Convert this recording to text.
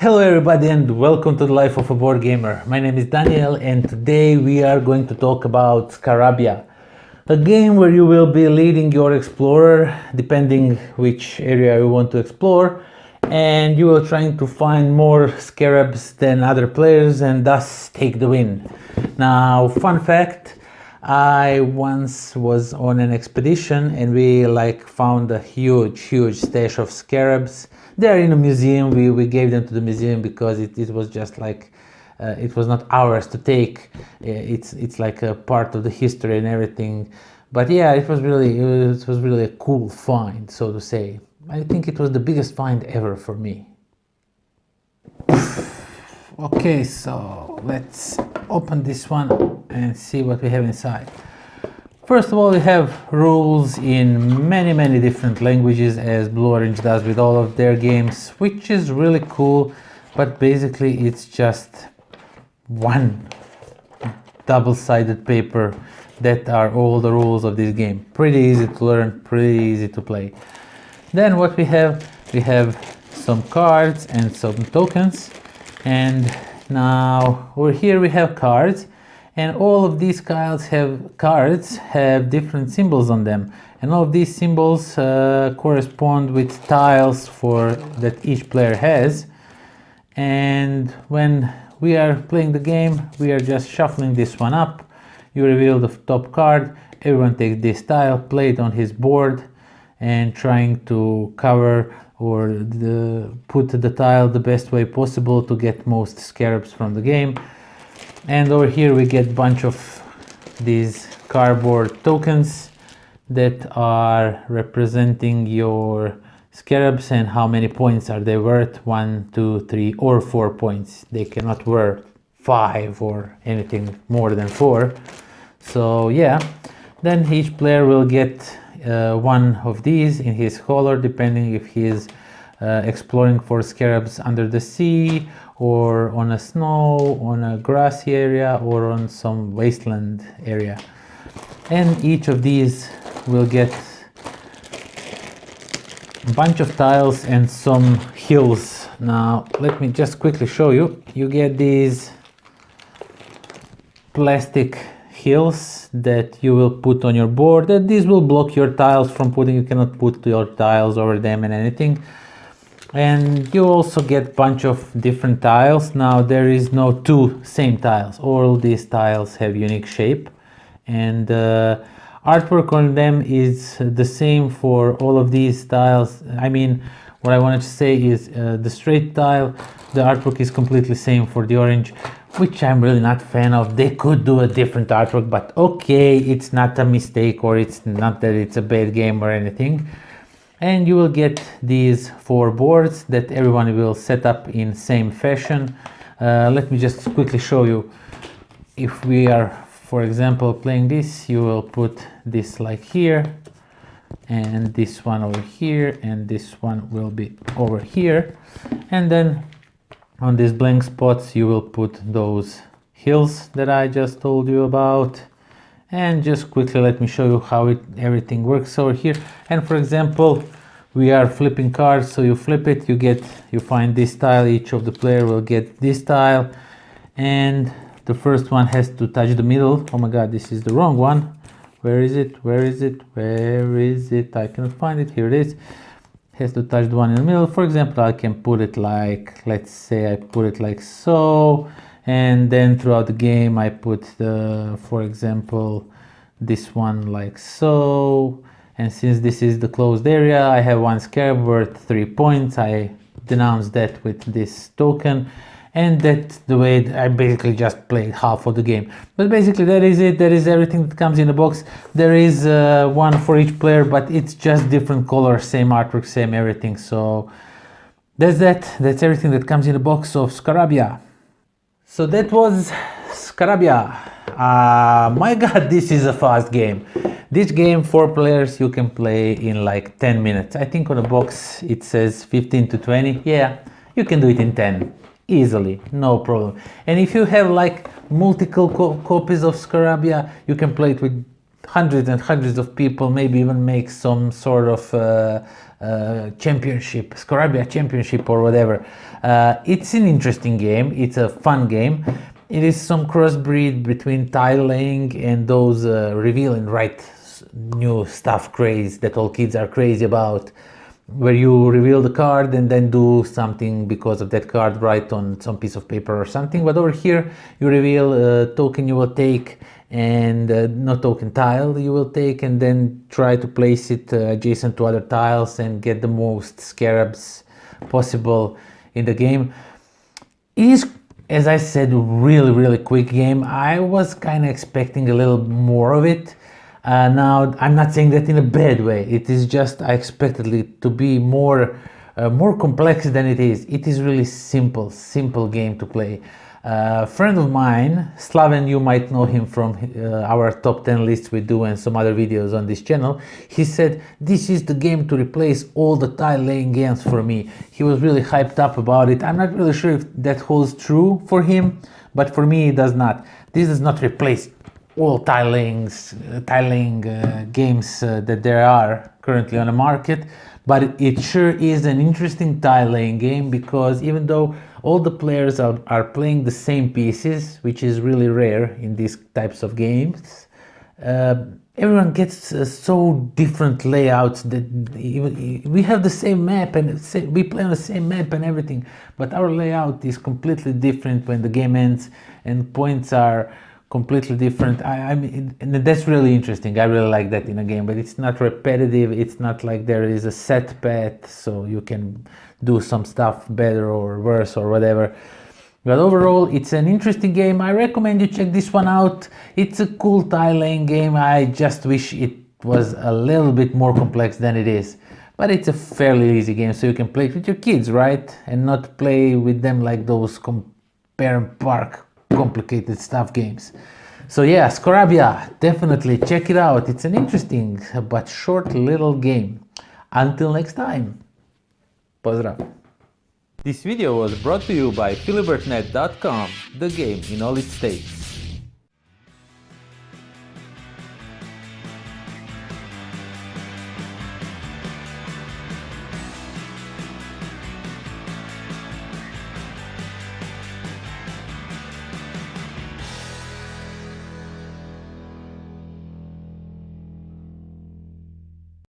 Hello everybody and welcome to the Life of a Board Gamer. My name is Daniel and today we are going to talk about SCARABYA, a game where you will be leading your explorer depending which area you want to explore, and you will trying to find more scarabs than other players and thus take the win. Now, fun fact, I once was on an expedition and we found a huge stash of scarabs. They're in a museum. We gave them to the museum because it was just it was not ours to take. It's like a part of the history and everything. But yeah, it was really a cool find, so to say. I think it was the biggest find ever for me. Okay, so let's open this one and see what we have inside. First of all, we have rules in many different languages, as Blue Orange does with all of their games, which is really cool, but basically it's just one double-sided paper that are all the rules of this game. Pretty easy to learn, pretty easy to play. Then what we have some cards and some tokens, and now over here we have cards. And all of these cards have different symbols on them, and all of these symbols correspond with tiles that each player has. And when we are playing the game, we are just shuffling this one up. You reveal the top card, everyone takes this tile, play it on his board, and trying to cover or put the tile the best way possible to get most scarabs from the game. And over here we get a bunch of these cardboard tokens that are representing your scarabs and how many points are they worth. 1, 2, 3 or 4 points. They cannot worth 5 or anything more than 4. So yeah, then each player will get one of these in his color, depending if he is exploring for scarabs under the sea, or on a snow, on a grassy area, or on some wasteland area. And each of these will get a bunch of tiles and some hills. Now let me just quickly show you. You get these plastic hills that you will put on your board, that these will block your tiles from putting. You cannot put your tiles over them and anything. And you also get a bunch of different tiles. Now there is no two same tiles. All these tiles have unique shape, and artwork on them is the same for all of these tiles. I mean, what I wanted to say is the straight tile, the artwork is completely same for the orange, which I'm really not a fan of. They could do a different artwork, but okay, it's not a mistake, or it's not that it's a bad game or anything. And you will get these 4 boards that everyone will set up in same fashion. Let me just quickly show you. If we are, for example, playing this, you will put this like here, and this one over here, and this one will be over here. And then on these blank spots, you will put those hills that I just told you about. And just quickly let me show you how everything works over here. And for example, we are flipping cards, so you flip it, you find this tile, each of the player will get this tile, and the first one has to touch the middle. Oh my god, this is the wrong one. Where is it? I cannot find it. Here it is. Has to touch the one in the middle. For example, I can put it like, let's say I put it like so. And then throughout the game I put for example, this one like so. And since this is the closed area, I have 1 scarab worth 3 points. I denounce that with this token, and that's the way I basically just played half of the game. But basically that is it. That is everything that comes in the box. There is one for each player, but it's just different colors, same artwork, same everything. So that's everything that comes in the box of SCARABYA. So that was SCARABYA. My god, this is a fast game. This game, 4 players, you can play in like 10 minutes. I think on the box it says 15 to 20. Yeah, you can do it in 10. Easily, no problem. And if you have like multiple copies of SCARABYA, you can play it with hundreds and hundreds of people, maybe even make some sort of championship, SCARABYA championship or whatever. It's an interesting game, it's a fun game. It is some crossbreed between tile laying and those reveal and write new stuff craze that all kids are crazy about, where you reveal the card and then do something because of that card, write on some piece of paper or something. But over here you reveal a token you will take, and not token, tile you will take, and then try to place it adjacent to other tiles and get the most scarabs possible in the game. It is, as I said, really quick game. I was kind of expecting a little more of it. Now, I'm not saying that in a bad way. It is just I expected it to be more complex than it is. It is really simple game to play. A friend of mine, Slaven, you might know him from our top 10 lists we do and some other videos on this channel. He said this is the game to replace all the tile laying games for me. He was really hyped up about it. I'm not really sure if that holds true for him, but for me it does not. This does not replace all tile laying games that there are currently on the market, but it sure is an interesting tile laying game, because even though all the players are playing the same pieces, which is really rare in these types of games, everyone gets so different layouts that we have the same map and we play on the same map and everything, but our layout is completely different when the game ends, and points are completely different. I mean, and that's really interesting. I really like that in a game, but it's not repetitive. It's not like there is a set path, so you can do some stuff better or worse or whatever. But overall, it's an interesting game. I recommend you check this one out. It's a cool tile laying game. I just wish it was a little bit more complex than it is. But it's a fairly easy game, so you can play it with your kids, right? And not play with them like those compare and park complicated stuff games. So yeah, SCARABYA, definitely check it out. It's an interesting but short little game. Until next time, pozdrav. This video was brought to you by philibertnet.com, the game in all its states.